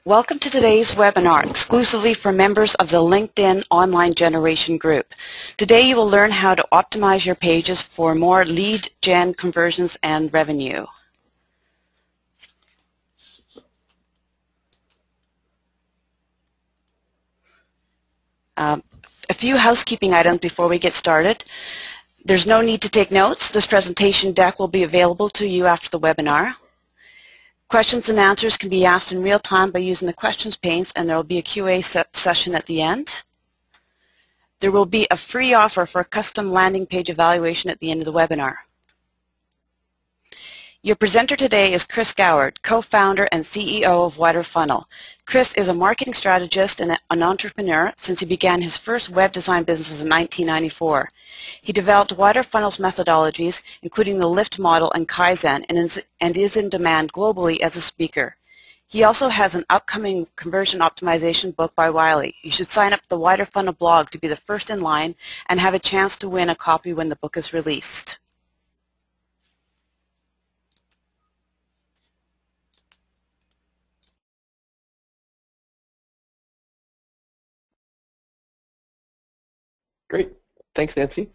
Welcome to today's webinar, exclusively for members of the LinkedIn Online Generation Group. Today you will learn how to optimize your pages for more lead gen conversions and revenue. A few housekeeping items before we get started. There's no need to take notes. This presentation deck will be available to you after the webinar. Questions and answers can be asked in real time by using the questions panes, and there will be a QA session at the end. There will be a free offer for a custom landing page evaluation at the end of the webinar. Your presenter today is Chris Goward, co-founder and CEO of Widerfunnel. Chris is a marketing strategist and an entrepreneur since he began his first web design business in 1994. He developed Widerfunnel's methodologies, including the Lift model and Kaizen, and is in demand globally as a speaker. He also has an upcoming conversion optimization book by Wiley. You should sign up to the Widerfunnel blog to be the first in line and have a chance to win a copy when the book is released. Great. Thanks, Nancy,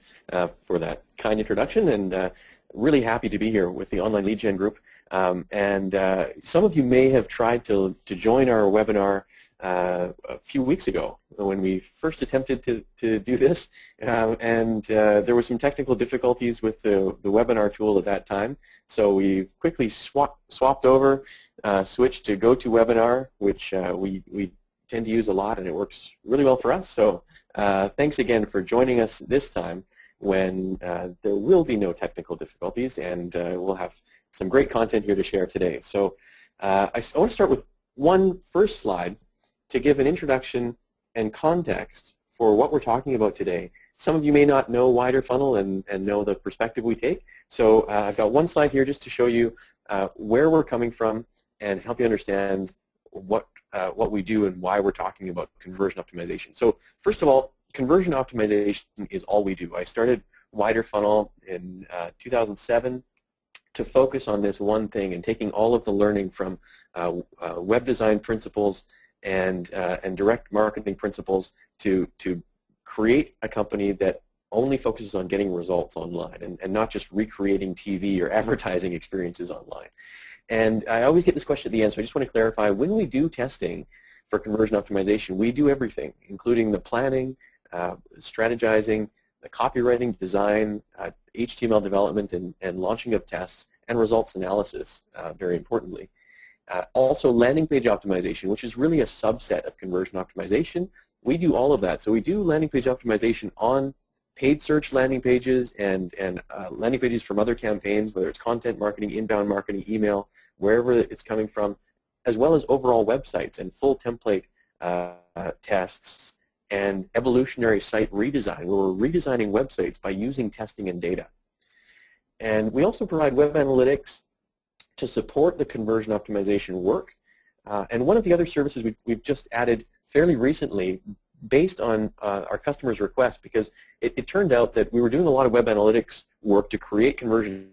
for that kind introduction, and really happy to be here with the Online Lead Gen Group. Some of you may have tried to join our webinar a few weeks ago when we first attempted to do this, there were some technical difficulties with the webinar tool at that time, so we quickly swapped over, switched to GoToWebinar, which we tend to use a lot, and it works really well for us. So thanks again for joining us this time when there will be no technical difficulties, and we'll have some great content here to share today. So I want to start with one first slide to give an introduction and context for what we're talking about today. Some of you may not know Widerfunnel and know the perspective we take. So I've got one slide here just to show you where we're coming from and help you understand what we do and why we're talking about conversion optimization. So first of all, conversion optimization is all we do. I started Widerfunnel in 2007 to focus on this one thing and taking all of the learning from web design principles and direct marketing principles to create a company that only focuses on getting results online and not just recreating TV or advertising experiences online. And I always get this question at the end, so I just want to clarify, when we do testing for conversion optimization, we do everything, including the planning, strategizing, the copywriting, design, HTML development, and launching of tests, and results analysis, very importantly. Also landing page optimization, which is really a subset of conversion optimization. We do all of that. So we do landing page optimization on paid search landing pages and landing pages from other campaigns, whether it's content marketing, inbound marketing, email, wherever it's coming from, as well as overall websites and full template tests and evolutionary site redesign, where we're redesigning websites by using testing and data. And we also provide web analytics to support the conversion optimization work. And one of the other services we've just added fairly recently, based on our customers' requests, because it turned out that we were doing a lot of web analytics work to create conversion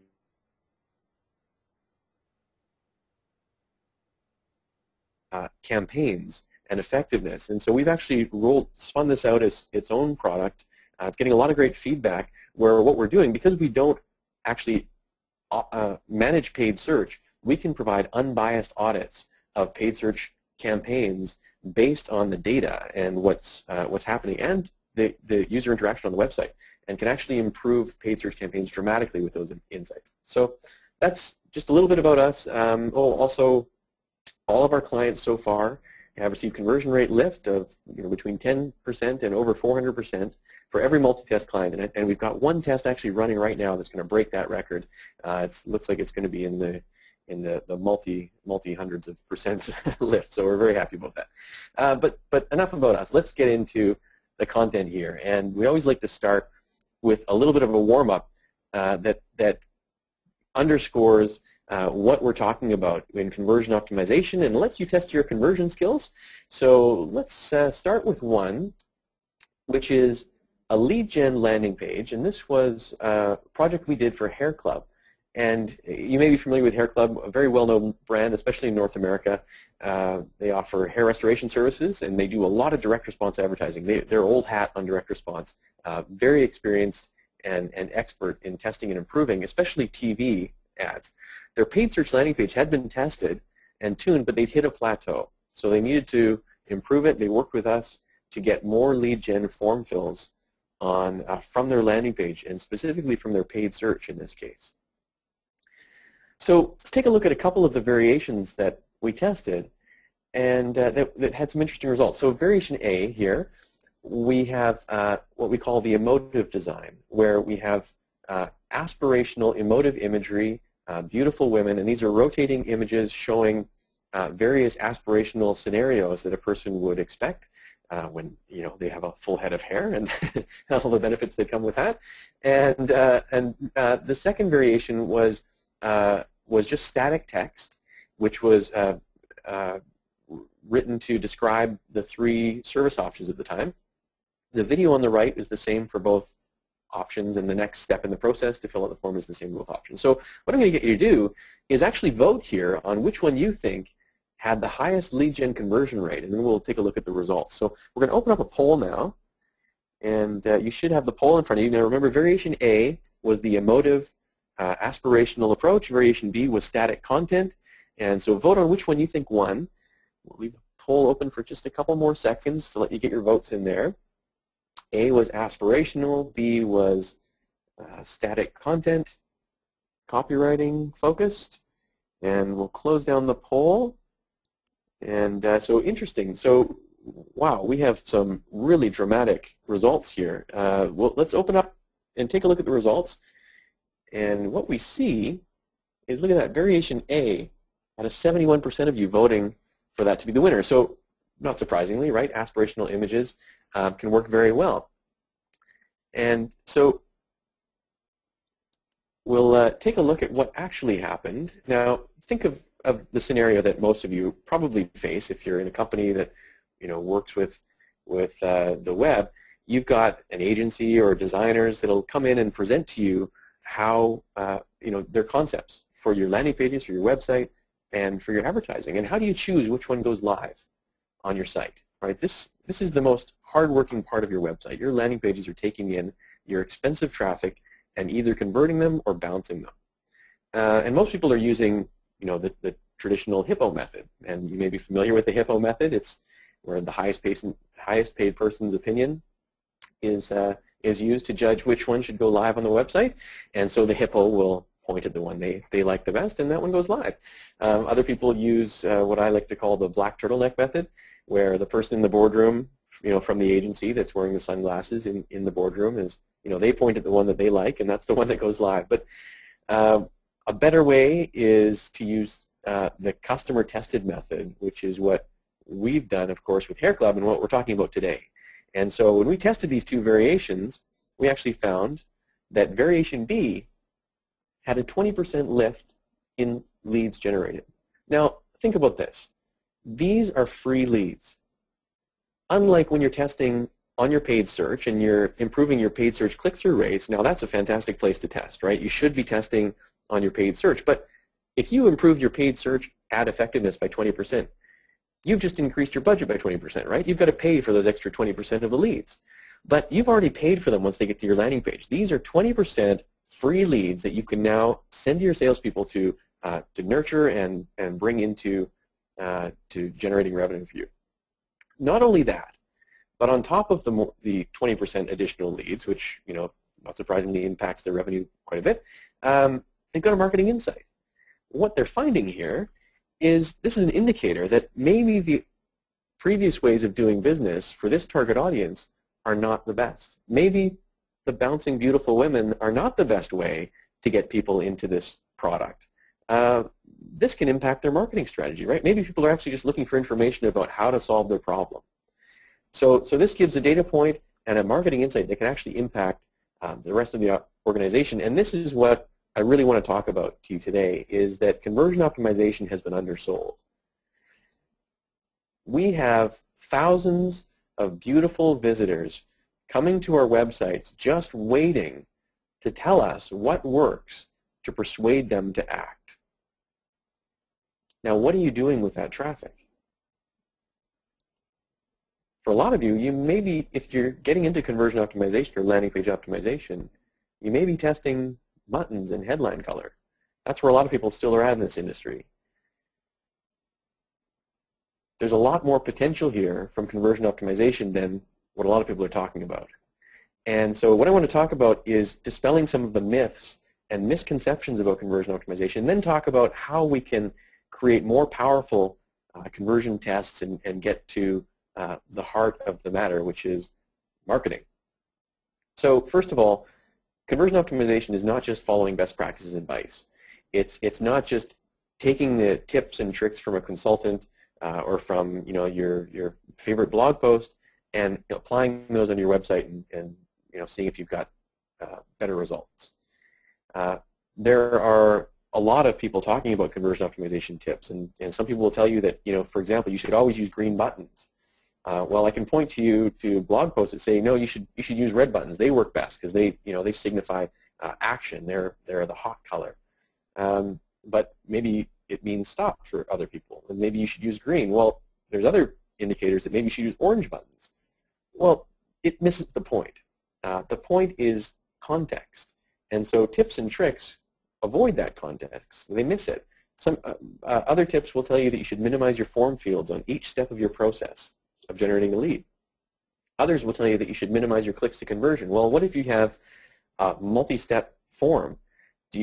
campaigns and effectiveness. And so we've actually spun this out as its own product. It's getting a lot of great feedback, where what we're doing, because we don't actually manage paid search, we can provide unbiased audits of paid search campaigns based on the data and what's happening and the user interaction on the website, and can actually improve paid search campaigns dramatically with those insights. So that's just a little bit about us. Also, all of our clients so far have received conversion rate lift of between 10% and over 400% for every multi-test client, and we've got one test actually running right now that's going to break that record. It looks like it's going to be in the multi hundreds of percents lift, so we're very happy about that. But enough about us. Let's get into the content here, and we always like to start with a little bit of a warm-up that underscores what we're talking about in conversion optimization and lets you test your conversion skills. So let's start with one, which is a lead gen landing page, and this was a project we did for Hair Club. And you may be familiar with Hair Club, a very well-known brand, especially in North America. They offer hair restoration services, and they do a lot of direct response advertising. They're old hat on direct response, very experienced and expert in testing and improving, especially TV ads. Their paid search landing page had been tested and tuned, but they'd hit a plateau. So they needed to improve it. They worked with us to get more lead gen form fills on from their landing page, and specifically from their paid search in this case. So let's take a look at a couple of the variations that we tested, and that had some interesting results. So variation A here, we have what we call the emotive design, where we have aspirational emotive imagery, beautiful women, and these are rotating images showing various aspirational scenarios that a person would expect when they have a full head of hair and all the benefits that come with that. And the second variation was just static text, which was written to describe the 3 service options at the time. The video on the right is the same for both options, and the next step in the process to fill out the form is the same for both options. So what I'm going to get you to do is actually vote here on which one you think had the highest lead gen conversion rate, and then we'll take a look at the results. So we're going to open up a poll now, and you should have the poll in front of you. Now remember, variation A was the emotive aspirational approach. Variation B was static content. And so vote on which one you think won. We'll leave the poll open for just a couple more seconds to let you get your votes in there. A was aspirational, B was static content, copywriting focused, and we'll close down the poll. And so interesting. So wow, we have some really dramatic results here. Well, let's open up and take a look at the results. And what we see is, look at that, variation A had a 71% of you voting for that to be the winner. So not surprisingly, right, aspirational images can work very well. And so we'll take a look at what actually happened. Now think of the scenario that most of you probably face if you're in a company that works with the web. You've got an agency or designers that'll come in and present to you how their concepts for your landing pages, for your website, and for your advertising. And how do you choose which one goes live on your site? Right? This is the most hard-working part of your website. Your landing pages are taking in your expensive traffic and either converting them or bouncing them. And most people are using the traditional Hippo method, and you may be familiar with the Hippo method. It's where the highest paid person's opinion is used to judge which one should go live on the website, and so the Hippo will point at the one they like the best, and that one goes live. Other people use what I like to call the black turtleneck method, where the person in the boardroom, from the agency that's wearing the sunglasses in the boardroom is, they point at the one that they like, and that's the one that goes live. But a better way is to use the customer tested method, which is what we've done, of course, with Hair Club and what we're talking about today. And so when we tested these 2 variations, we actually found that variation B had a 20% lift in leads generated. Now, think about this. These are free leads. Unlike when you're testing on your paid search and you're improving your paid search click-through rates, now that's a fantastic place to test, right? You should be testing on your paid search. But if you improve your paid search ad effectiveness by 20%, you've just increased your budget by 20%, right? You've got to pay for those extra 20% of the leads. But you've already paid for them once they get to your landing page. These are 20% free leads that you can now send your salespeople to nurture and bring into to generating revenue for you. Not only that, but on top of the 20% additional leads, which not surprisingly impacts their revenue quite a bit, they've got a marketing insight. What they're finding here is this is an indicator that maybe the previous ways of doing business for this target audience are not the best. Maybe the bouncing beautiful women are not the best way to get people into this product. This can impact their marketing strategy, right? Maybe people are actually just looking for information about how to solve their problem. So this gives a data point and a marketing insight that can actually impact the rest of the organization. And this is what I really want to talk about to you today, is that conversion optimization has been undersold. We have thousands of beautiful visitors coming to our websites just waiting to tell us what works to persuade them to act. Now, what are you doing with that traffic? For a lot of you, you may be, if you're getting into conversion optimization or landing page optimization, you may be testing buttons and headline color. That's where a lot of people still are at in this industry. There's a lot more potential here from conversion optimization than what a lot of people are talking about. And so what I want to talk about is dispelling some of the myths and misconceptions about conversion optimization, and then talk about how we can create more powerful conversion tests and get to the heart of the matter, which is marketing. So first of all, conversion optimization is not just following best practices advice. It's not just taking the tips and tricks from a consultant or from your favorite blog post and applying those on your website and seeing if you've got better results. There are a lot of people talking about conversion optimization tips, and some people will tell you that, for example, you should always use green buttons. Well, I can point to you to blog posts that say, no, you should use red buttons. They work best because they signify action. They're the hot color. But maybe it means stop for other people, and maybe you should use green. Well, there's other indicators that maybe you should use orange buttons. Well, it misses the point. The point is context, and so tips and tricks avoid that context. They miss it. Some other tips will tell you that you should minimize your form fields on each step of your process of generating a lead. Others will tell you that you should minimize your clicks to conversion. Well, what if you have a multi-step form?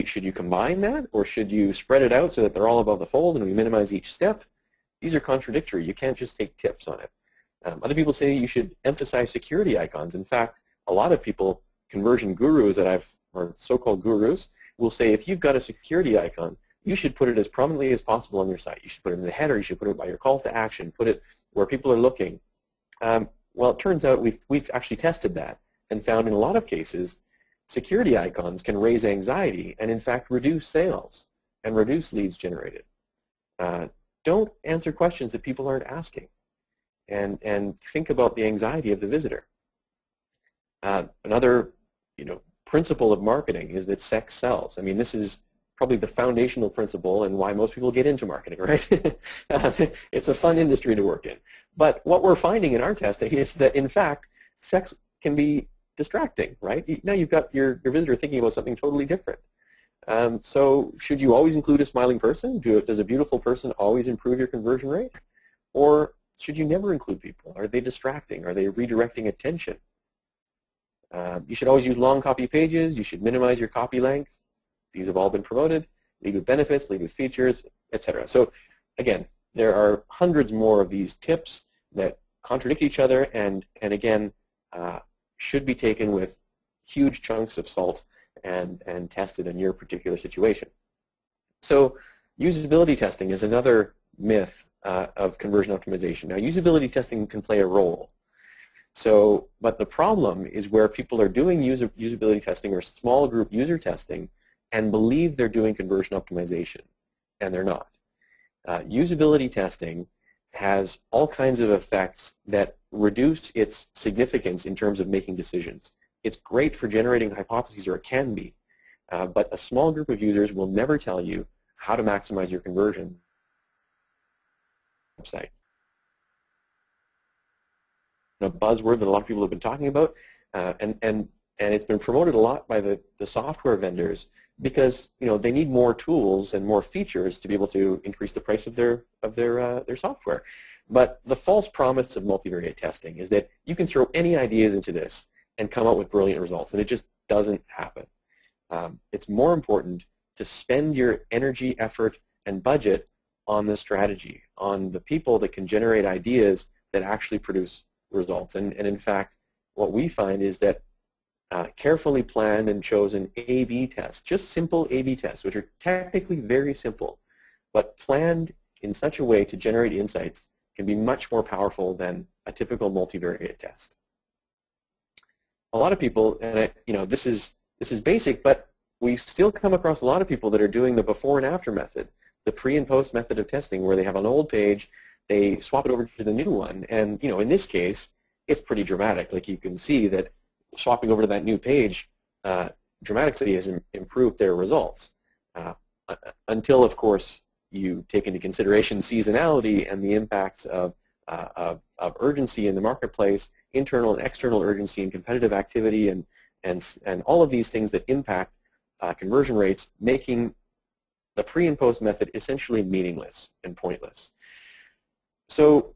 Should you combine that, or should you spread it out so that they're all above the fold and we minimize each step? These are contradictory. You can't just take tips on it. Other people say you should emphasize security icons. In fact, a lot of people, conversion gurus or so-called gurus, will say if you've got a security icon, you should put it as prominently as possible on your site. You should put it in the header. You should put it by your calls to action. Put it where people are looking. Well, it turns out we've actually tested that and found in a lot of cases security icons can raise anxiety and, in fact, reduce sales and reduce leads generated. Don't answer questions that people aren't asking, and think about the anxiety of the visitor. Another principle of marketing is that sex sells. I mean, this is probably the foundational principle and why most people get into marketing, right? It's a fun industry to work in. But what we're finding in our testing is that, in fact, sex can be distracting, right? Now you've got your visitor thinking about something totally different. So should you always include a smiling person? Does a beautiful person always improve your conversion rate? Or should you never include people? Are they distracting? Are they redirecting attention? You should always use long copy pages. You should minimize your copy length. These have all been promoted. Lead with benefits, lead with features, etc. So again, there are hundreds more of these tips that contradict each other and again, should be taken with huge chunks of salt and tested in your particular situation. So usability testing is another myth of conversion optimization. Now, usability testing can play a role. So, but the problem is where people are doing usability testing or small group user testing and believe they're doing conversion optimization, and they're not. Usability testing has all kinds of effects that reduce its significance in terms of making decisions. It's great for generating hypotheses, or it can be, but a small group of users will never tell you how to maximize your conversion website. A buzzword that a lot of people have been talking about, and it's been promoted a lot by the software vendors because they need more tools and more features to be able to increase the price of their software. But the false promise of multivariate testing is that you can throw any ideas into this and come out with brilliant results, and it just doesn't happen. It's more important to spend your energy, effort, and budget on the strategy, on the people that can generate ideas that actually produce results. And in fact, what we find is that carefully planned and chosen A/B tests, just simple A/B tests, which are technically very simple, but planned in such a way to generate insights, can be much more powerful than a typical multivariate test. A lot of people, and this is basic, but we still come across a lot of people that are doing the before and after method, the pre and post method of testing, where they have an old page, they swap it over to the new one, and in this case, it's pretty dramatic. Like, you can see that swapping over to that new page dramatically has improved their results. until, of course, you take into consideration seasonality and the impacts of urgency in the marketplace, internal and external urgency and competitive activity, and all of these things that impact conversion rates, making the pre and post method essentially meaningless and pointless. So,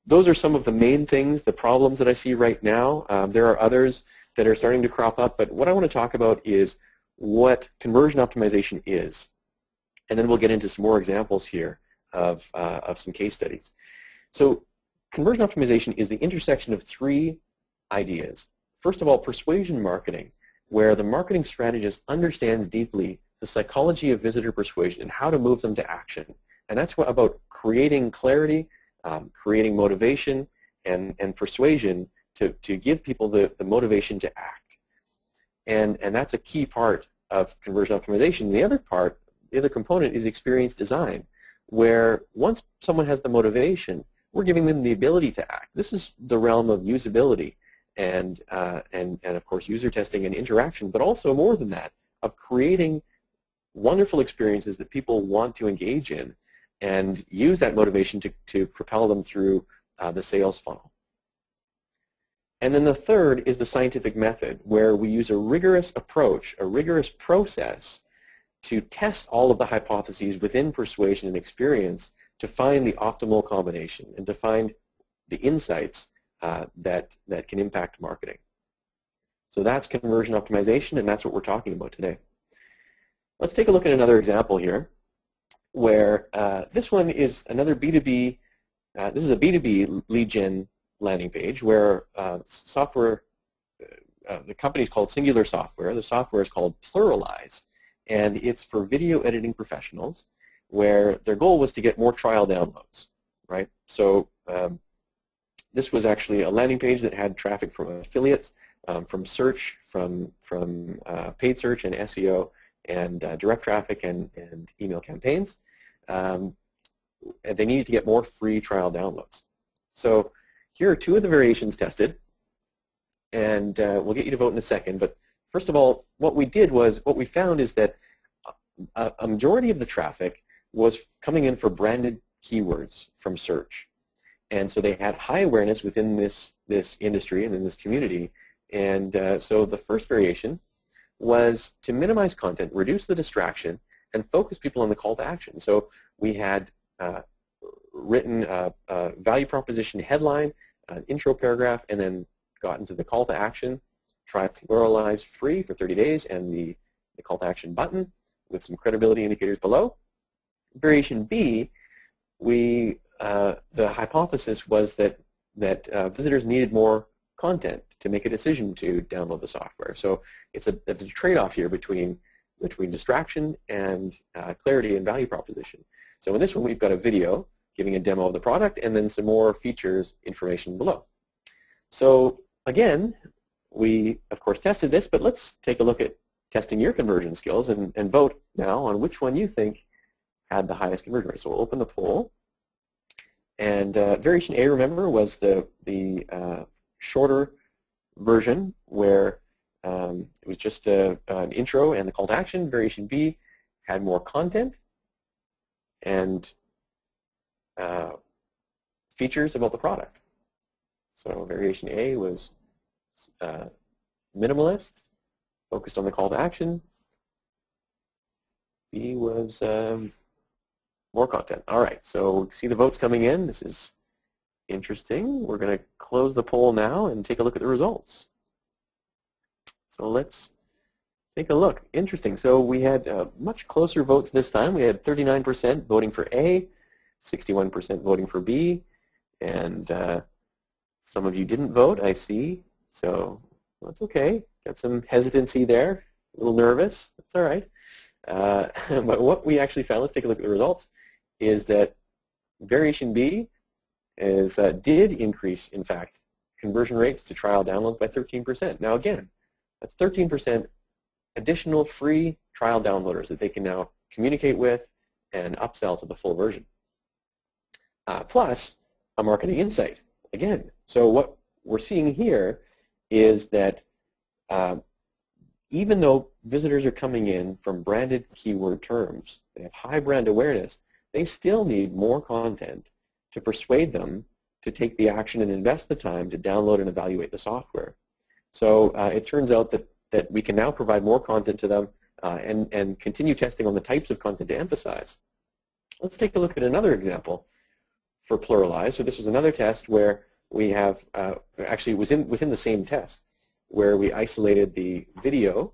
those are some of the main things, the problems that I see right now. There are others that are starting to crop up, but what I want to talk about is what conversion optimization is. And then we'll get into some more examples here of some case studies. So conversion optimization is the intersection of three ideas. First of all, persuasion marketing, where the marketing strategist understands deeply the psychology of visitor persuasion and how to move them to action. And that's about creating clarity, creating motivation, and persuasion to give people the motivation to act. And that's a key part of conversion optimization. The other component is experience design, where once someone has the motivation, we're giving them the ability to act. This is the realm of usability and of course user testing and interaction, but also more than that, of creating wonderful experiences that people want to engage in and use that motivation to propel them through the sales funnel. And then the third is the scientific method, where we use a rigorous approach, a rigorous process to test all of the hypotheses within persuasion and experience to find the optimal combination and to find the insights that can impact marketing. So that's conversion optimization, and that's what we're talking about today. Let's take a look at another example here, where this one is another B2B, this is a B2B lead gen landing page where software, the company is called Singular Software. The software is called Pluralize, and it's for video editing professionals, where their goal was to get more trial downloads, right? So this was actually a landing page that had traffic from affiliates, from search, from paid search and SEO, and direct traffic and email campaigns. And they needed to get more free trial downloads. So here are two of the variations tested, and we'll get you to vote in a second. But first of all, what we found is that a majority of the traffic was coming in for branded keywords from search. And so they had high awareness within this industry and in this community. And so the first variation was to minimize content, reduce the distraction, and focus people on the call to action. So we had written a value proposition headline, an intro paragraph, and then got into the call to action, try Pluralize free for 30 days, and the call to action button with some credibility indicators below. Variation B, the hypothesis was that visitors needed more content to make a decision to download the software. So it's a trade-off here between distraction and clarity and value proposition. So in this one, we've got a video giving a demo of the product and then some more features information below. So again, we of course tested this, but let's take a look at testing your conversion skills and vote now on which one you think had the highest conversion rate. So we'll open the poll. And variation A, remember, was the shorter version where it was just an intro and the call to action. Variation B had more content and features about the product. So variation A was minimalist, focused on the call to action. B was more content. All right, so see the votes coming in. This is interesting. We're going to close the poll now and take a look at the results. So let's take a look. Interesting. So we had much closer votes this time. We had 39% voting for A, 61% voting for B, and some of you didn't vote, I see. So that's okay. Got some hesitancy there, a little nervous. That's all right. But what we actually found, let's take a look at the results, is that variation B did increase, in fact, conversion rates to trial downloads by 13%. Now again, that's 13% additional free trial downloaders that they can now communicate with and upsell to the full version. Plus a marketing insight, again. So what we're seeing here is that even though visitors are coming in from branded keyword terms, they have high brand awareness, they still need more content to persuade them to take the action and invest the time to download and evaluate the software. So it turns out that we can now provide more content to them and continue testing on the types of content to emphasize. Let's take a look at another example for pluralize. So this was another test where we have, actually it was within the same test, where we isolated the video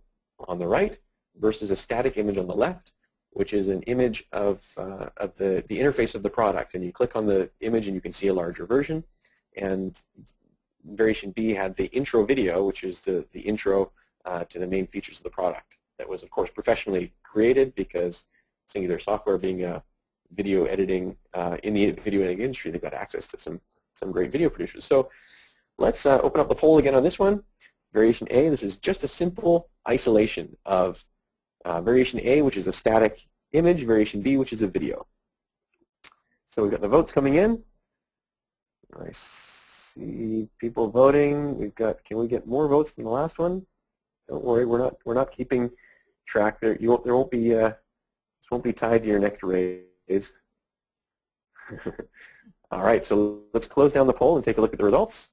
on the right versus a static image on the left, which is an image of the interface of the product. And you click on the image and you can see a larger version. And variation B had the intro video, which is the intro to the main features of the product. That was, of course, professionally created because Singular Software being a video editing, in the video editing industry, they've got access to some great video producers. So let's open up the poll again on this one. Variation A, this is just a simple isolation of variation A, which is a static image, variation B, which is a video. So we've got the votes coming in. I see people voting. We've got, can we get more votes than the last one? Don't worry, we're not keeping track. There won't be this won't be tied to your next raise. All right, so let's close down the poll and take a look at the results.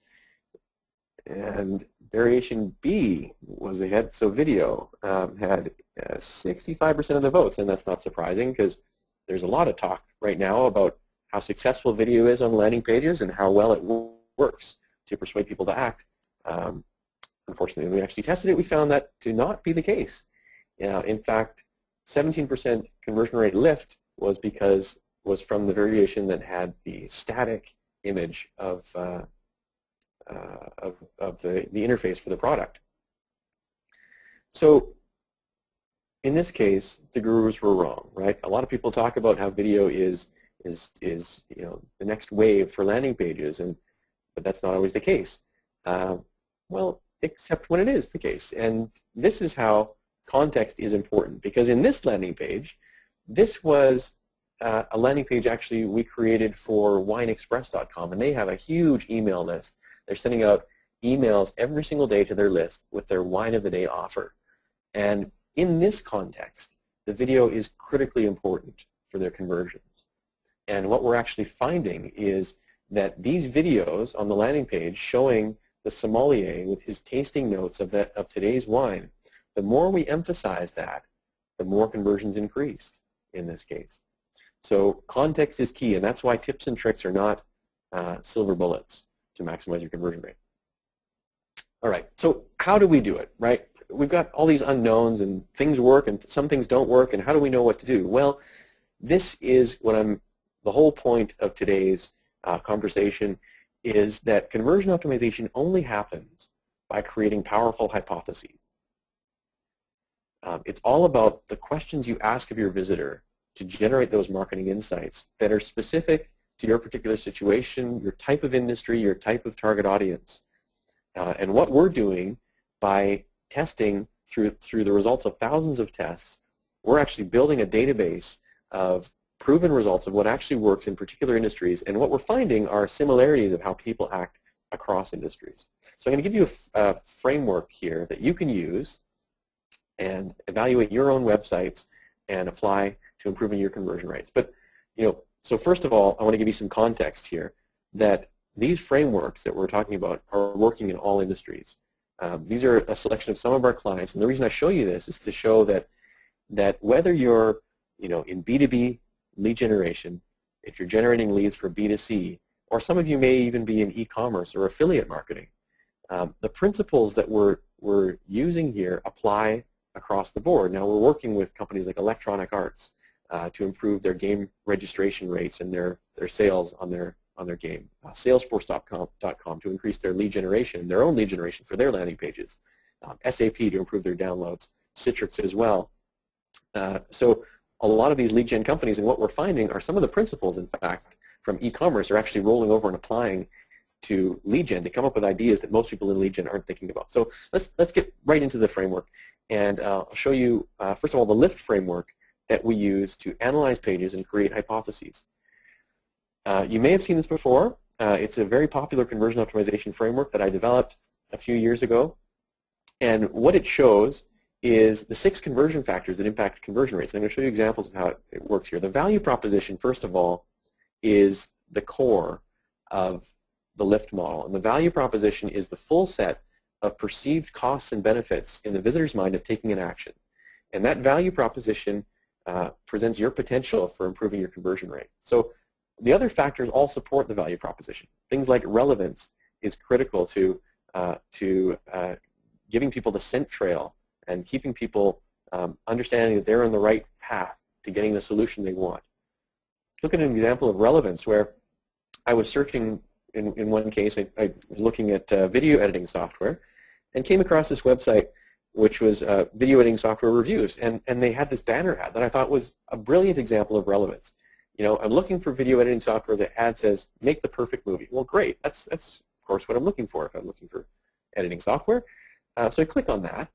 And variation B was ahead. So video had 65% of the votes, and that's not surprising because there's a lot of talk right now about how successful video is on landing pages and how well it works to persuade people to act. Unfortunately, when we actually tested it, we found that to not be the case. In fact, 17% conversion rate lift was from the variation that had the static image of the interface for the product. So in this case, the gurus were wrong, right? A lot of people talk about how video is the next wave for landing pages, but that's not always the case. Well, except when it is the case. And this is how context is important, because in this landing page, this was a landing page actually we created for wineexpress.com, and they have a huge email list. They're sending out emails every single day to their list with their wine of the day offer. And in this context, the video is critically important for their conversions. And what we're actually finding is that these videos on the landing page showing the sommelier with his tasting notes of today's wine, the more we emphasize that, the more conversions increased in this case. So context is key, and that's why tips and tricks are not silver bullets to maximize your conversion rate. All right, so how do we do it, right? We've got all these unknowns, and things work and some things don't work, and how do we know what to do? Well, this is the whole point of today's conversation is that conversion optimization only happens by creating powerful hypotheses. It's all about the questions you ask of your visitor to generate those marketing insights that are specific to your particular situation, your type of industry, your type of target audience. And what we're doing by testing through the results of thousands of tests, we're actually building a database of proven results of what actually works in particular industries, and what we're finding are similarities of how people act across industries. So I'm going to give you a framework here that you can use and evaluate your own websites and apply to improving your conversion rates. But, so first of all, I want to give you some context here that these frameworks that we're talking about are working in all industries. These are a selection of some of our clients, and the reason I show you this is to show that whether you're, in B2B lead generation, if you're generating leads for B2C, or some of you may even be in e-commerce or affiliate marketing, the principles that we're using here apply across the board. Now, we're working with companies like Electronic Arts to improve their game registration rates and their sales on their game. Salesforce.com to increase their lead generation, their own lead generation for their landing pages. SAP to improve their downloads. Citrix as well. So a lot of these lead gen companies, and what we're finding are some of the principles, in fact, from e-commerce are actually rolling over and applying to lead gen to come up with ideas that most people in lead gen aren't thinking about. So let's get right into the framework, and I'll show you, first of all, the LIFT framework that we use to analyze pages and create hypotheses. You may have seen this before. It's a very popular conversion optimization framework that I developed a few years ago, and what it shows is the 6 conversion factors that impact conversion rates. I'm going to show you examples of how it works here. The value proposition, first of all, is the core of the lift model. And the value proposition is the full set of perceived costs and benefits in the visitor's mind of taking an action. And that value proposition presents your potential for improving your conversion rate. So the other factors all support the value proposition. Things like relevance is critical to giving people the scent trail and keeping people understanding that they're on the right path to getting the solution they want. Look at an example of relevance where I was searching in one case. I was looking at video editing software and came across this website which was video editing software reviews, and they had this banner ad that I thought was a brilliant example of relevance. You know, I'm looking for video editing software. The ad says, make the perfect movie. Well, great. That's of course what I'm looking for if I'm looking for editing software. So I click on that.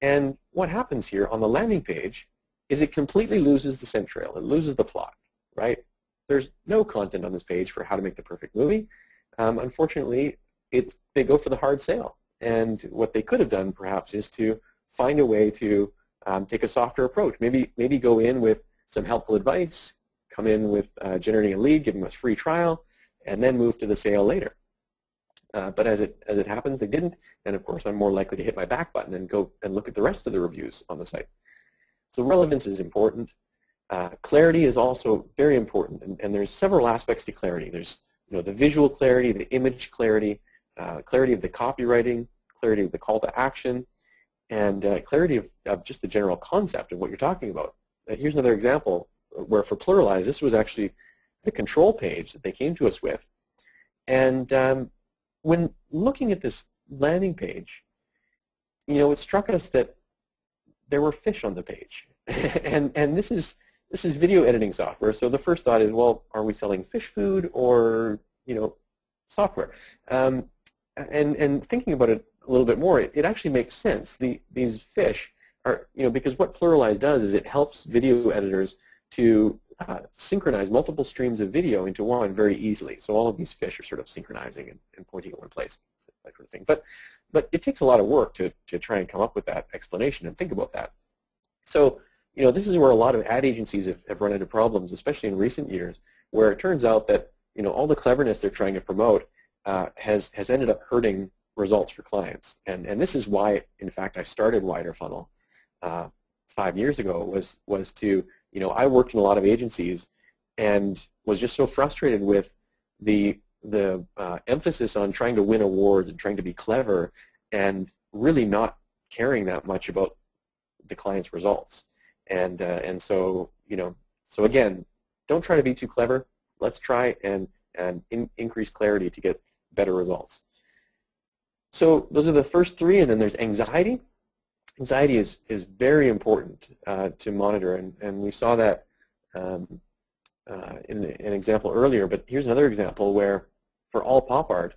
And what happens here on the landing page is it completely loses the scent trail. It loses the plot, right? There's no content on this page for how to make the perfect movie. Unfortunately, they go for the hard sale. And what they could have done, perhaps, is to find a way to take a softer approach. Maybe go in with some helpful advice, come in with generating a lead, give them a free trial, and then move to the sale later. But as it happens, they didn't, and of course I'm more likely to hit my back button and go and look at the rest of the reviews on the site. So relevance is important. Clarity is also very important, and there's several aspects to clarity. There's the visual clarity, the image clarity, clarity of the copywriting, clarity of the call to action, and clarity of just the general concept of what you're talking about. Here's another example where for Pluralize, this was actually the control page that they came to us with, and when looking at this landing page, it struck us that there were fish on the page, and this is video editing software. So the first thought is, well, are we selling fish food or software? And thinking about it a little bit more, it actually makes sense. These fish are because what Pluralize does is it helps video editors to synchronize multiple streams of video into one very easily. So all of these fish are sort of synchronizing and pointing at one place, that sort of thing. But it takes a lot of work to try and come up with that explanation and think about that. So this is where a lot of ad agencies have run into problems, especially in recent years, where it turns out that all the cleverness they're trying to promote has ended up hurting results for clients. And this is why, in fact, I started Widerfunnel 5 years ago. Was to I worked in a lot of agencies and was just so frustrated with the emphasis on trying to win awards and trying to be clever and really not caring that much about the client's results. And so so again, don't try to be too clever. Let's try and increase clarity to get better results. So those are the first three, and then there's anxiety. Anxiety is very important to monitor, and we saw that in an example earlier, but here's another example where for all pop art,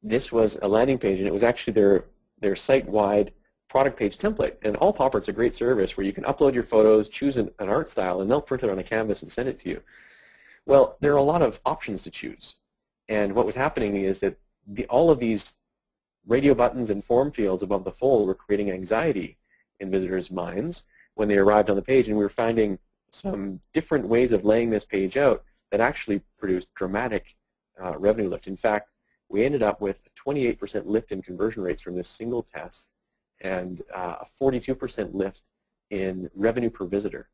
this was a landing page, and it was actually their site-wide product page template. And all pop art's a great service where you can upload your photos, choose an art style, and they'll print it on a canvas and send it to you. Well, there are a lot of options to choose, and what was happening is that all of these radio buttons and form fields above the fold were creating anxiety in visitors' minds when they arrived on the page, and we were finding some different ways of laying this page out that actually produced dramatic revenue lift. In fact, we ended up with a 28% lift in conversion rates from this single test and a 42% lift in revenue per visitor.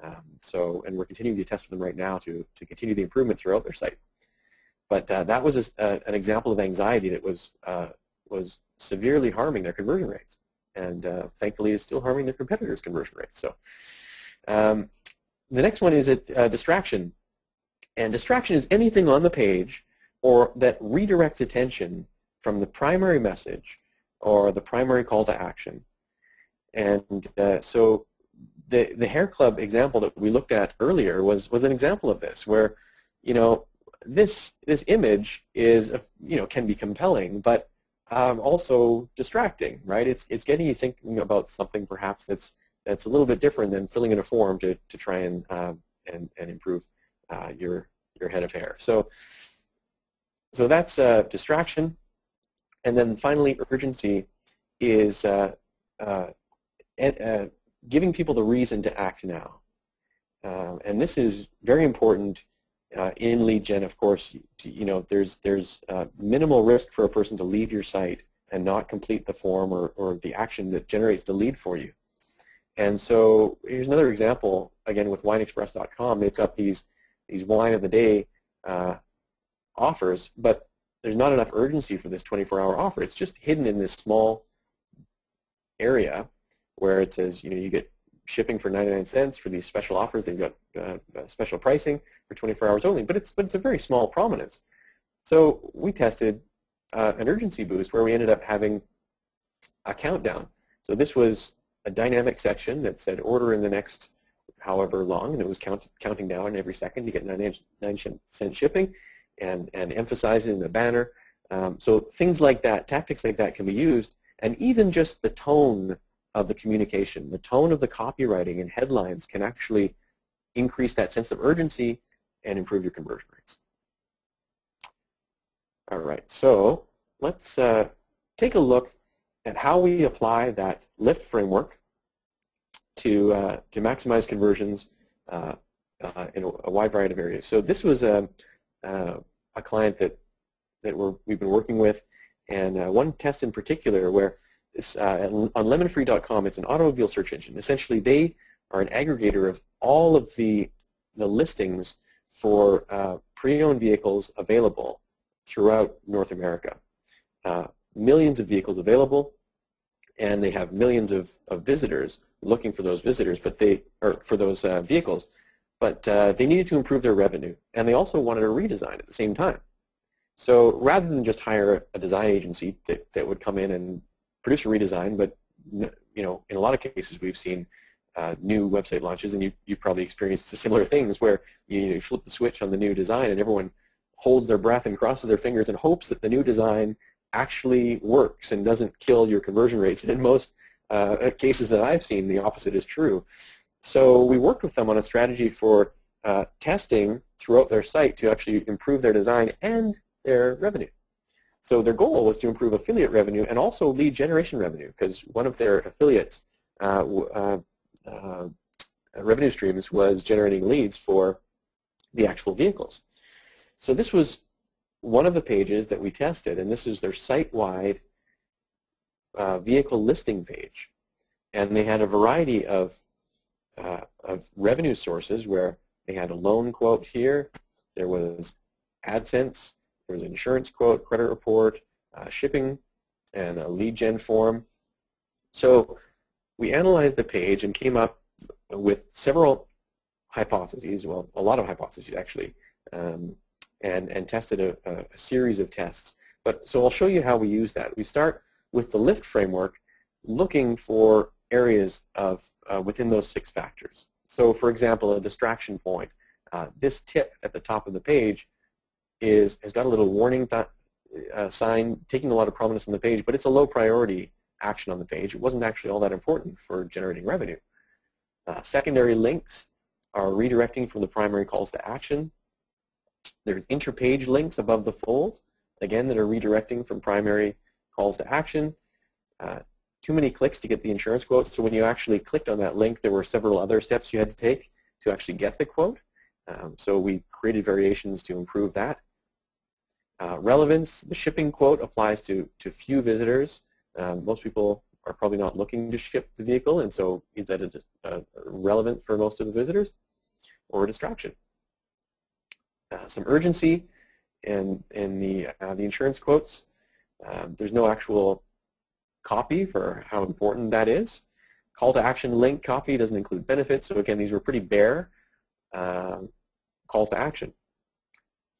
And we're continuing to test with them right now to continue the improvement throughout their site. But that was an example of anxiety that was severely harming their conversion rates, and thankfully is still harming their competitors' conversion rates. So the next one is distraction, and distraction is anything on the page or that redirects attention from the primary message or the primary call to action. And so the hair club example that we looked at earlier was an example of this, where this image is can be compelling, but also distracting, right? It's getting you thinking about something perhaps that's a little bit different than filling in a form to try and improve your head of hair. So that's distraction, and then finally urgency is giving people the reason to act now. And this is very important in lead gen. Of course, there's minimal risk for a person to leave your site and not complete the form or the action that generates the lead for you. And so here's another example, again, with wineexpress.com. They've got these wine of the day offers, but there's not enough urgency for this 24-hour offer. It's just hidden in this small area where it says, you get shipping for 99 cents for these special offers. They've got special pricing for 24 hours only, but it's a very small prominence. So we tested an urgency boost where we ended up having a countdown. So this was a dynamic section that said order in the next however long, and it was counting down every second to get 99 cent shipping, and emphasize it in the banner. So things like that, tactics like that can be used, and even just the tone of the communication, the tone of the copywriting and headlines can actually increase that sense of urgency and improve your conversion rates. All right, so let's take a look at how we apply that lift framework to maximize conversions in a wide variety of areas. So this was a client that we've been working with, and one test in particular where it's, on lemonfree.com, it's an automobile search engine. Essentially, they are an aggregator of all of the listings for pre-owned vehicles available throughout North America. Millions of vehicles available, and they have millions of visitors looking for those visitors, for those vehicles. But they needed to improve their revenue, and they also wanted a redesign at the same time. So rather than just hire a design agency that would come in and produce a redesign, but in a lot of cases we've seen new website launches, and you've probably experienced similar things where you flip the switch on the new design and everyone holds their breath and crosses their fingers and hopes that the new design actually works and doesn't kill your conversion rates. And in most cases that I've seen, the opposite is true. So we worked with them on a strategy for testing throughout their site to actually improve their design and their revenue. So their goal was to improve affiliate revenue and also lead generation revenue, because one of their affiliates revenue streams was generating leads for the actual vehicles. So this was one of the pages that we tested, and this is their site-wide vehicle listing page. And they had a variety of revenue sources where they had a loan quote here, there was AdSense, there was an insurance quote, credit report, shipping, and a lead gen form. So we analyzed the page and came up with several hypotheses, well, a lot of hypotheses actually, and tested a series of tests. So I'll show you how we use that. We start with the lift framework, looking for areas of within those 6 factors. So for example, a distraction point. This tip at the top of the page has got a little warning sign taking a lot of prominence on the page, but it's a low priority action on the page. It wasn't actually all that important for generating revenue. Secondary links are redirecting from the primary calls to action. There's interpage links above the fold, again, that are redirecting from primary calls to action. Too many clicks to get the insurance quote, so when you actually clicked on that link, there were several other steps you had to take to actually get the quote. So we created variations to improve that. Relevance, the shipping quote applies to few visitors. Most people are probably not looking to ship the vehicle, and so is that relevant for most of the visitors, or a distraction? Some urgency in the insurance quotes. There's no actual copy for how important that is. Call to action link copy doesn't include benefits, so again, these were pretty bare calls to action.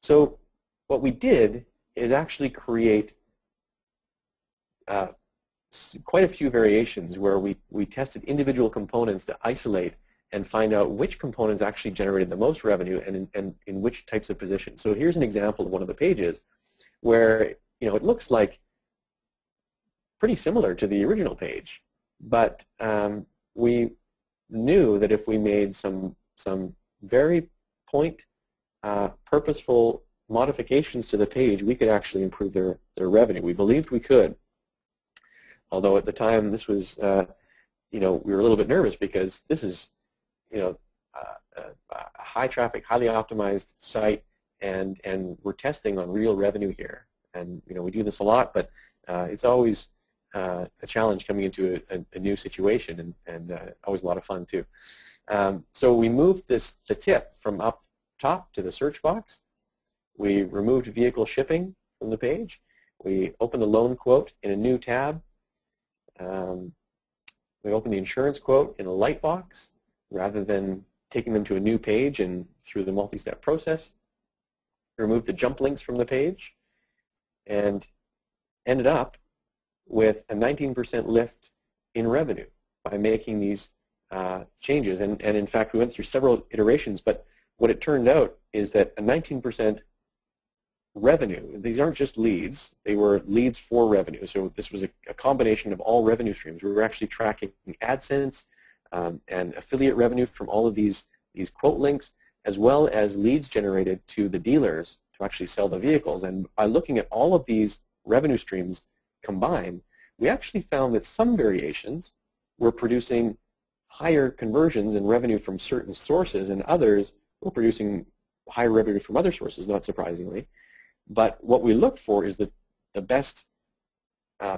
So what we did is actually create quite a few variations where we tested individual components to isolate and find out which components actually generated the most revenue and in which types of positions. So here's an example of one of the pages where it looks like pretty similar to the original page, but we knew that if we made some very purposeful modifications to the page, we could actually improve their revenue. We believed we could, although at the time this was we were a little bit nervous because this is, a high traffic, highly optimized site, and we're testing on real revenue here. And we do this a lot, but it's always a challenge coming into a new situation, and always a lot of fun too. So we moved the tip from up top to the search box. We removed vehicle shipping from the page. We opened the loan quote in a new tab. We opened the insurance quote in a light box rather than taking them to a new page and through the multi-step process. We removed the jump links from the page and ended up with a 19% lift in revenue by making these changes. And in fact, we went through several iterations, but what it turned out is that a 19% revenue, these aren't just leads, they were leads for revenue. So this was a combination of all revenue streams. We were actually tracking AdSense and affiliate revenue from all of these quote links, as well as leads generated to the dealers to actually sell the vehicles. And by looking at all of these revenue streams combined, we actually found that some variations were producing higher conversions and revenue from certain sources, and others were producing higher revenue from other sources, not surprisingly. But what we look for is the best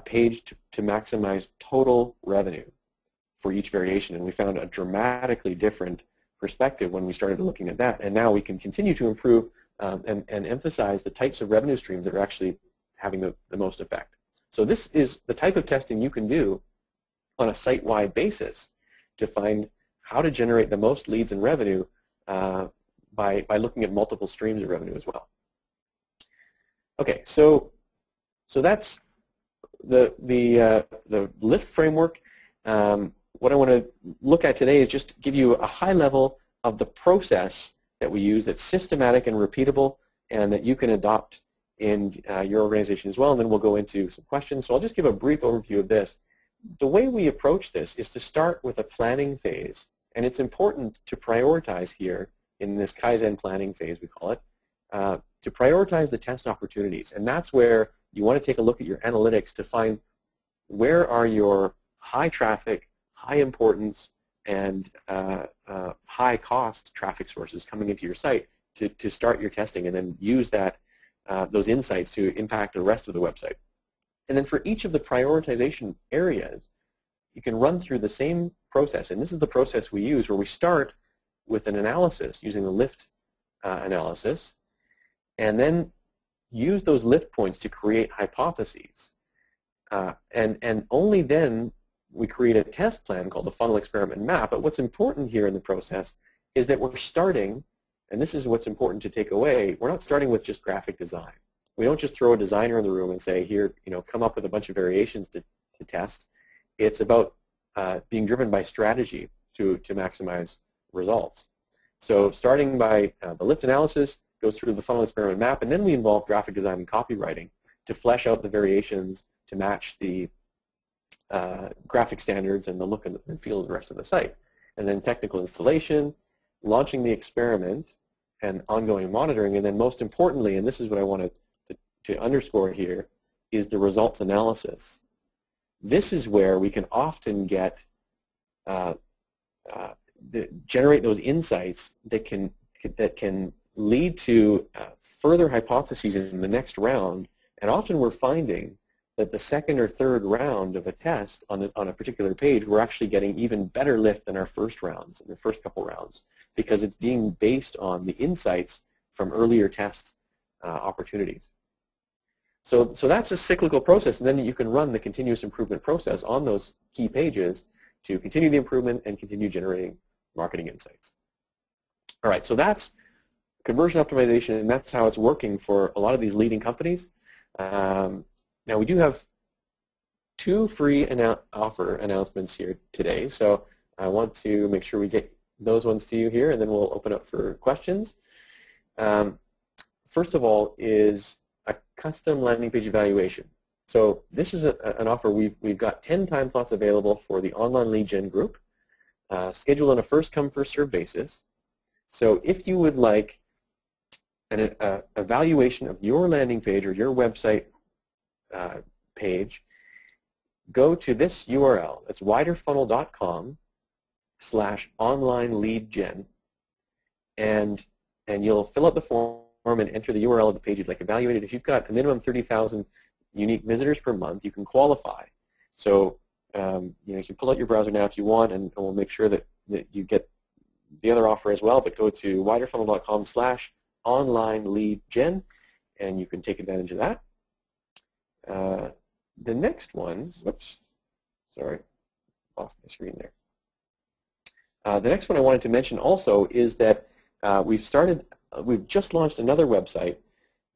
page to maximize total revenue for each variation, and we found a dramatically different perspective when we started looking at that. And now we can continue to improve and emphasize the types of revenue streams that are actually having the most effect. So this is the type of testing you can do on a site-wide basis to find how to generate the most leads and revenue by looking at multiple streams of revenue as well. Okay, so that's the lift framework. What I want to look at today is just give you a high level of the process that we use that's systematic and repeatable and that you can adopt in your organization as well, and then we'll go into some questions. So I'll just give a brief overview of this. The way we approach this is to start with a planning phase, and it's important to prioritize here in this Kaizen planning phase, we call it, to prioritize the test opportunities. And that's where you want to take a look at your analytics to find where are your high traffic, high importance, and high cost traffic sources coming into your site to start your testing, and then use that those insights to impact the rest of the website. And then for each of the prioritization areas, you can run through the same process, and this is the process we use where we start with an analysis using the lift analysis, and then use those lift points to create hypotheses. And only then we create a test plan called the funnel experiment map. But what's important here in the process is that we're starting, and this is what's important to take away, we're not starting with just graphic design. We don't just throw a designer in the room and say, here, come up with a bunch of variations to test. It's about being driven by strategy to maximize results. So starting by the lift analysis, goes through the funnel experiment map, and then we involve graphic design and copywriting to flesh out the variations to match the graphic standards and the look and feel of the rest of the site. And then technical installation, launching the experiment, and ongoing monitoring, and then most importantly, and this is what I wanted to underscore here, is the results analysis. This is where we can often get generate those insights that can lead to further hypotheses in the next round. And often we're finding that the second or third round of a test on a particular page, we're actually getting even better lift than our first rounds, in the first couple rounds, because it's being based on the insights from earlier test opportunities. So that's a cyclical process, and then you can run the continuous improvement process on those key pages to continue the improvement and continue generating marketing insights. All right, so that's conversion optimization, and that's how it's working for a lot of these leading companies. Now we do have 2 free offer announcements here today, so I want to make sure we get those ones to you here, and then we'll open up for questions. First of all is a custom landing page evaluation. So this is an offer. We've got 10 time slots available for the online lead gen group, scheduled on a first come first served basis. So if you would like an evaluation of your landing page or your website page go to this URL. It's widerfunnel.com/online lead gen, and you'll fill out the form and enter the URL of the page you'd like evaluated. If you've got a minimum 30,000 unique visitors per month, you can qualify. So you can pull out your browser now if you want, and we'll make sure that you get the other offer as well. But go to widerfunnel.com/online lead gen, and you can take advantage of that. The next one, whoops, sorry, lost my screen there. The next one I wanted to mention also is that we've just launched another website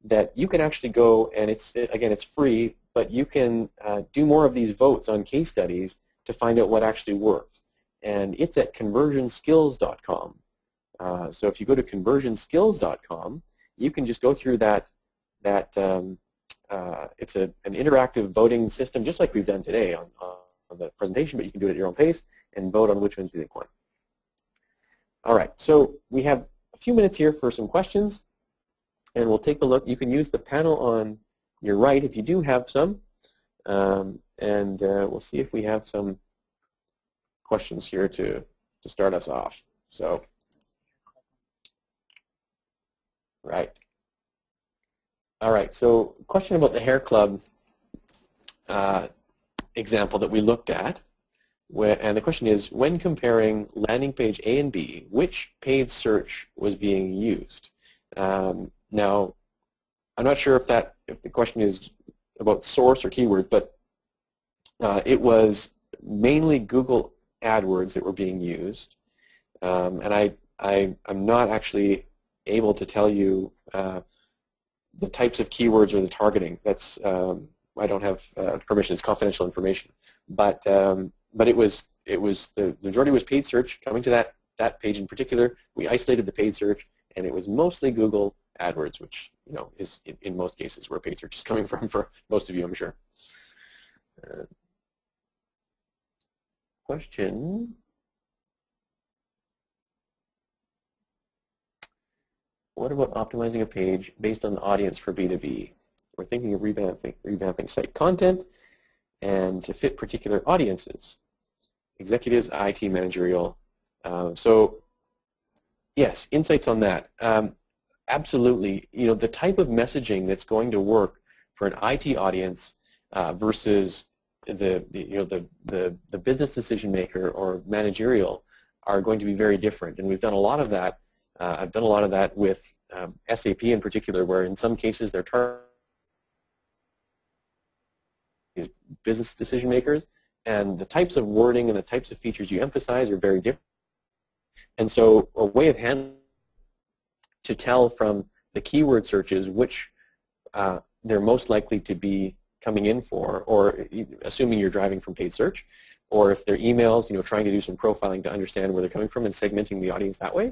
that you can actually go, and it's free, but you can do more of these votes on case studies to find out what actually works. And it's at conversionskills.com. So if you go to conversionskills.com, you can just go through that it's an interactive voting system, just like we've done today on the presentation, but you can do it at your own pace and vote on which ones you think won. All right, so we have a few minutes here for some questions, and we'll take a look. You can use the panel on your right if you do have some, and we'll see if we have some questions here to start us off. So, right. All right, so question about the hair club example that we looked at, and the question is, when comparing landing page A and B, which paid search was being used? Now, I'm not sure if the question is about source or keyword, but it was mainly Google AdWords that were being used, and I'm not actually able to tell you the types of keywords or the targeting. That's I don't have permission. It's confidential information. But it was the majority was paid search coming to that page in particular. We isolated the paid search, and it was mostly Google AdWords, which is in most cases where paid search is coming from for most of you, I'm sure. Question. What about optimizing a page based on the audience for B2B? We're thinking of revamping site content and to fit particular audiences, executives, IT, managerial. So yes, insights on that. Absolutely. The type of messaging that's going to work for an IT audience versus the business decision maker or managerial are going to be very different. And we've done a lot of that. I've done a lot of that with SAP in particular, where in some cases they're targeting business decision makers, and the types of wording and the types of features you emphasize are very different. And so a way of handling to tell from the keyword searches which they're most likely to be coming in for, or assuming you're driving from paid search, or if they're emails, trying to do some profiling to understand where they're coming from and segmenting the audience that way.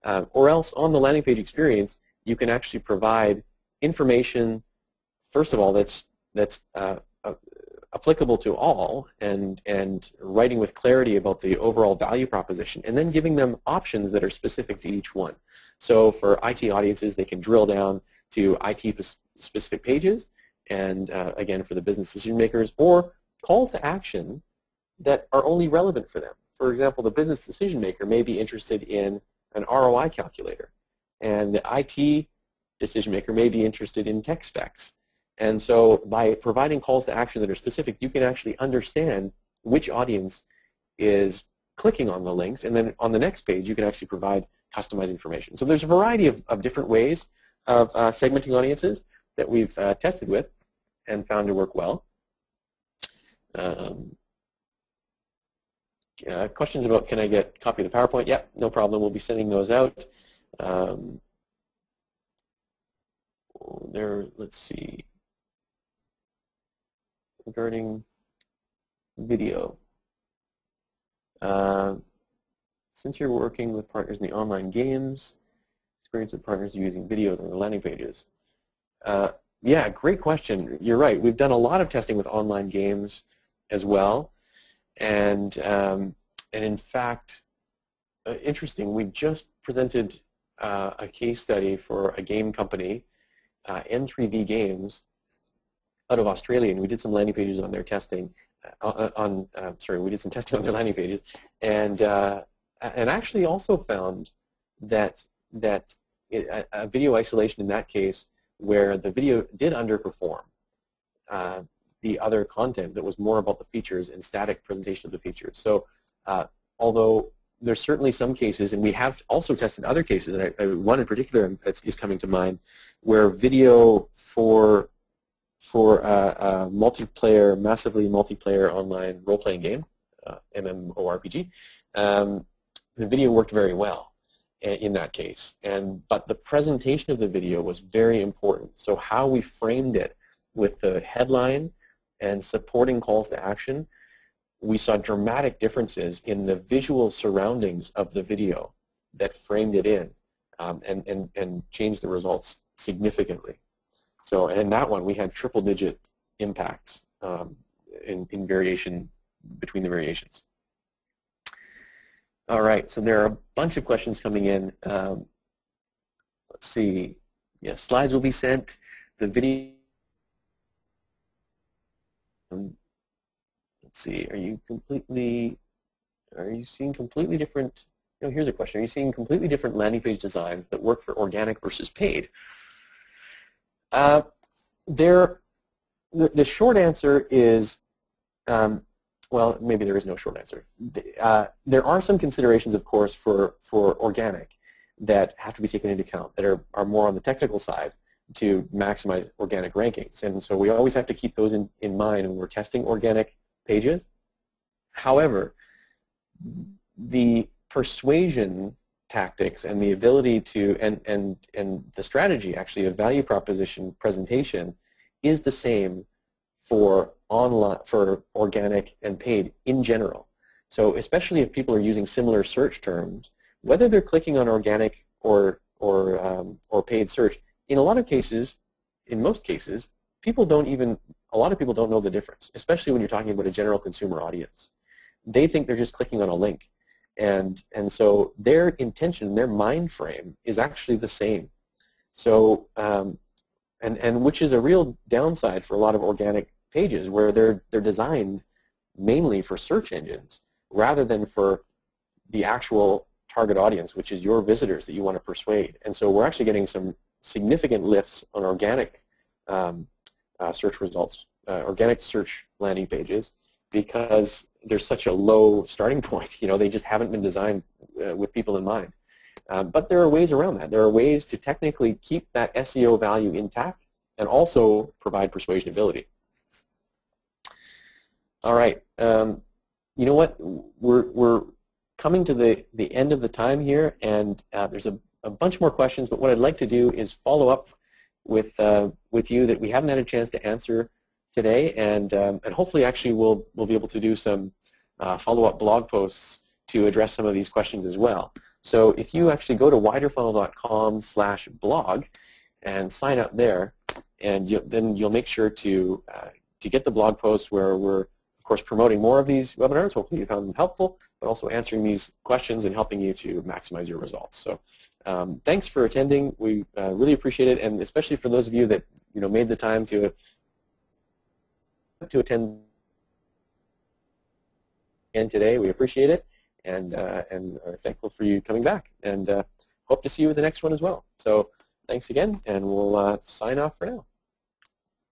Or else on the landing page experience, you can actually provide information, first of all, that's applicable to all, and writing with clarity about the overall value proposition, and then giving them options that are specific to each one. So for IT audiences, they can drill down to IT-specific pages, and again, for the business decision makers, or calls to action that are only relevant for them. For example, the business decision maker may be interested in an ROI calculator, and the IT decision maker may be interested in tech specs. And so by providing calls to action that are specific, you can actually understand which audience is clicking on the links, and then on the next page you can actually provide customized information. So there's a variety of different ways of segmenting audiences that we've tested with and found to work well. Questions about, can I get a copy of the PowerPoint? Yeah, no problem. We'll be sending those out. Let's see. Regarding video. Since you're working with partners in the online games, experience with partners using videos on the landing pages. Yeah, great question. You're right. We've done a lot of testing with online games as well. And in fact, interesting, we just presented a case study for a game company, N3V Games, out of Australia, and we did some landing pages on their testing. sorry, we did some testing on their landing pages, and actually also found that a video isolation in that case, where the video did underperform the other content that was more about the features and static presentation of the features. So although there's certainly some cases, and we have also tested other cases, and one in particular that is coming to mind, where video for a multiplayer, massively multiplayer online role-playing game, MMORPG, the video worked very well in that case. But the presentation of the video was very important. So how we framed it with the headline and supporting calls to action, we saw dramatic differences in the visual surroundings of the video that framed it in and changed the results significantly. So, and in that one, we had triple-digit impacts in variation between the variations. All right, so there are a bunch of questions coming in. Let's see. Yeah, slides will be sent. The video. Let's see. Are you seeing completely different? No, here's a question. Are you seeing completely different landing page designs that work for organic versus paid? The short answer is, well, maybe there is no short answer. There are some considerations, of course, for organic that have to be taken into account that are more on the technical side to maximize organic rankings. And so we always have to keep those in mind when we're testing organic pages. However, the persuasion tactics and the ability to, and the strategy actually of value proposition presentation is the same for online, for organic and paid in general. So especially if people are using similar search terms, whether they're clicking on organic or paid search, in a lot of cases, in most cases, a lot of people don't know the difference, especially when you're talking about a general consumer audience. They think they're just clicking on a link. And so their intention, their mind frame is actually the same. So, and which is a real downside for a lot of organic pages where they're designed mainly for search engines rather than for the actual target audience, which is your visitors that you want to persuade. And so we're actually getting some significant lifts on organic search results, organic search landing pages, because there's such a low starting point. You know, they just haven't been designed with people in mind. But there are ways around that. There are ways to technically keep that SEO value intact and also provide persuasion ability. All right. You know what? We're coming to the end of the time here, and there's a bunch more questions. But what I'd like to do is follow up with you that we haven't had a chance to answer today, and hopefully actually we'll be able to do some follow-up blog posts to address some of these questions as well. So if you actually go to widerfunnel.com/blog and sign up there, and then you'll make sure to get the blog posts where we're, of course, promoting more of these webinars. Hopefully you found them helpful, but also answering these questions and helping you to maximize your results. So thanks for attending. We really appreciate it, and especially for those of you that made the time to attend again today. We appreciate it, and are thankful for you coming back, and hope to see you in the next one as well. So thanks again, and we'll sign off for now.